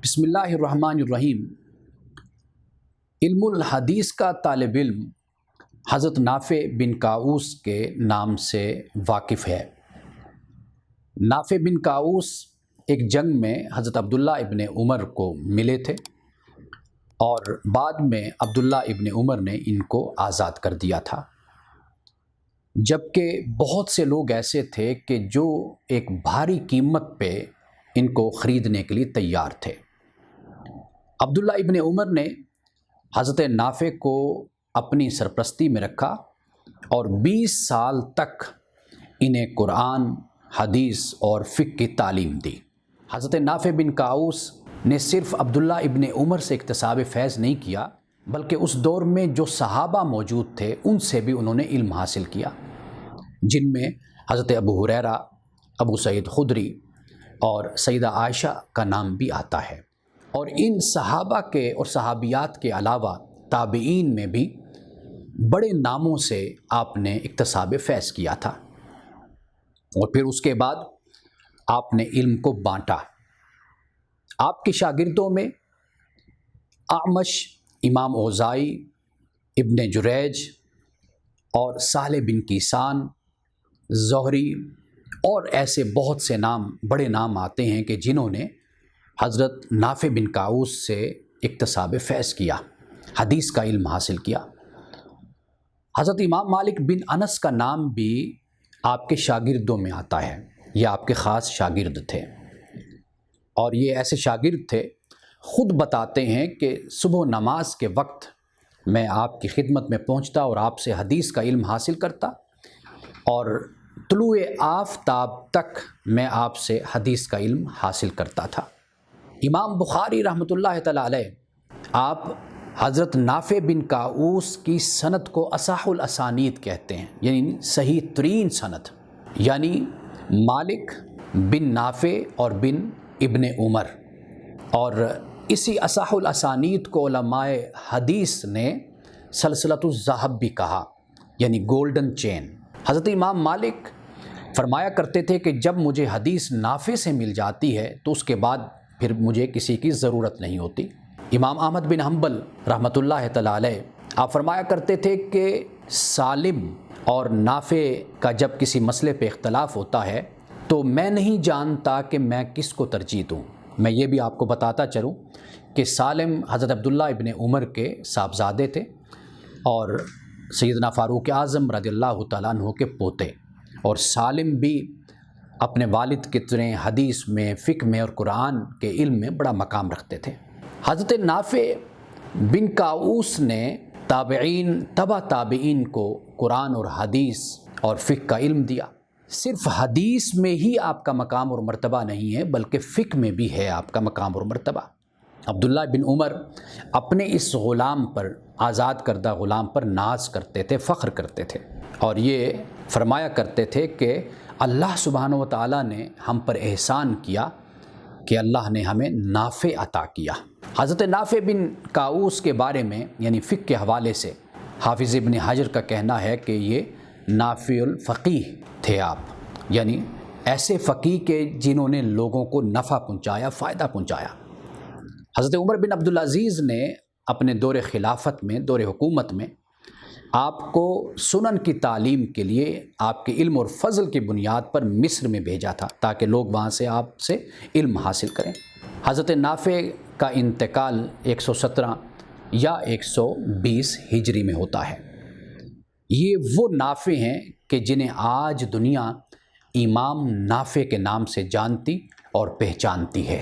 بسم اللہ الرحمن الرحیم۔ علم الحدیث کا طالب علم حضرت نافع بن کاؤس کے نام سے واقف ہے۔ نافع بن کاؤس ایک جنگ میں حضرت عبداللہ ابن عمر کو ملے تھے اور بعد میں عبداللہ ابن عمر نے ان کو آزاد کر دیا تھا، جبکہ بہت سے لوگ ایسے تھے کہ جو ایک بھاری قیمت پہ ان کو خریدنے کے لیے تیار تھے۔ عبداللہ ابن عمر نے حضرت نافع کو اپنی سرپرستی میں رکھا اور 20 سال تک انہیں قرآن، حدیث اور فقہ کی تعلیم دی۔ حضرت نافع بن کاؤس نے صرف عبداللہ ابن عمر سے اکتساب فیض نہیں کیا، بلکہ اس دور میں جو صحابہ موجود تھے ان سے بھی انہوں نے علم حاصل کیا، جن میں حضرت ابو ہریرہ، ابو سعید خدری اور سیدہ عائشہ کا نام بھی آتا ہے۔ اور ان صحابہ کے اور صحابیات کے علاوہ تابعین میں بھی بڑے ناموں سے آپ نے اکتساب فیض کیا تھا، اور پھر اس کے بعد آپ نے علم کو بانٹا۔ آپ کے شاگردوں میں اعمش، امام اوزاعی، ابن جریج اور صالح بن کیسان، زہری اور ایسے بہت سے بڑے نام آتے ہیں کہ جنہوں نے حضرت نافع بن کاؤس سے اکتساب فیض کیا، حدیث کا علم حاصل کیا۔ حضرت امام مالک بن انس کا نام بھی آپ کے شاگردوں میں آتا ہے، یہ آپ کے خاص شاگرد تھے، اور یہ ایسے شاگرد تھے خود بتاتے ہیں کہ صبح نماز کے وقت میں آپ کی خدمت میں پہنچتا اور آپ سے حدیث کا علم حاصل کرتا، اور طلوع آفتاب تک میں آپ سے حدیث کا علم حاصل کرتا تھا۔ امام بخاری رحمۃ اللہ تعالی علیہ آپ حضرت نافع بن کاؤس کی سند کو اصح الاسانید کہتے ہیں، یعنی صحیح ترین سند، یعنی مالک بن نافع اور بن ابن عمر، اور اسی اصح الاسانید کو علماء حدیث نے سلسلۃ الذہب بھی کہا، یعنی گولڈن چین۔ حضرت امام مالک فرمایا کرتے تھے کہ جب مجھے حدیث نافع سے مل جاتی ہے تو اس کے بعد پھر مجھے کسی کی ضرورت نہیں ہوتی۔ امام احمد بن حنبل رحمۃ اللہ تعالی علیہ آپ فرمایا کرتے تھے کہ سالم اور نافع کا جب کسی مسئلے پہ اختلاف ہوتا ہے تو میں نہیں جانتا کہ میں کس کو ترجیح دوں۔ میں یہ بھی آپ کو بتاتا چلوں کہ سالم حضرت عبداللہ ابن عمر کے صاحبزادے تھے اور سیدنا فاروق اعظم رضی اللہ تعالیٰ عنہ کے پوتے، اور سالم بھی اپنے والد کی طرح حدیث میں، فقہ میں اور قرآن کے علم میں بڑا مقام رکھتے تھے۔ حضرت نافع بن کاؤس نے تابعین، تبع تابعین کو قرآن اور حدیث اور فقہ کا علم دیا۔ صرف حدیث میں ہی آپ کا مقام اور مرتبہ نہیں ہے، بلکہ فقہ میں بھی ہے آپ کا مقام اور مرتبہ۔ عبداللہ بن عمر اپنے اس غلام پر، آزاد کردہ غلام پر ناز کرتے تھے، فخر کرتے تھے، اور یہ فرمایا کرتے تھے کہ اللہ سبحانہ و تعالیٰ نے ہم پر احسان کیا کہ اللہ نے ہمیں نافع عطا کیا۔ حضرت نافع بن کاؤس کے بارے میں، یعنی فقہ کے حوالے سے، حافظ ابن حجر کا کہنا ہے کہ یہ نافع الفقیہ تھے آپ، یعنی ایسے فقیہ کے جنہوں نے لوگوں کو نفع پہنچایا، فائدہ پہنچایا۔ حضرت عمر بن عبدالعزیز نے اپنے دور خلافت میں، دور حکومت میں، آپ کو سنن کی تعلیم کے لیے آپ کے علم اور فضل کی بنیاد پر مصر میں بھیجا تھا تاکہ لوگ وہاں سے آپ سے علم حاصل کریں۔ حضرت نافع کا انتقال 117 یا 120 ہجری میں ہوتا ہے۔ یہ وہ نافع ہیں کہ جنہیں آج دنیا امام نافع کے نام سے جانتی اور پہچانتی ہے۔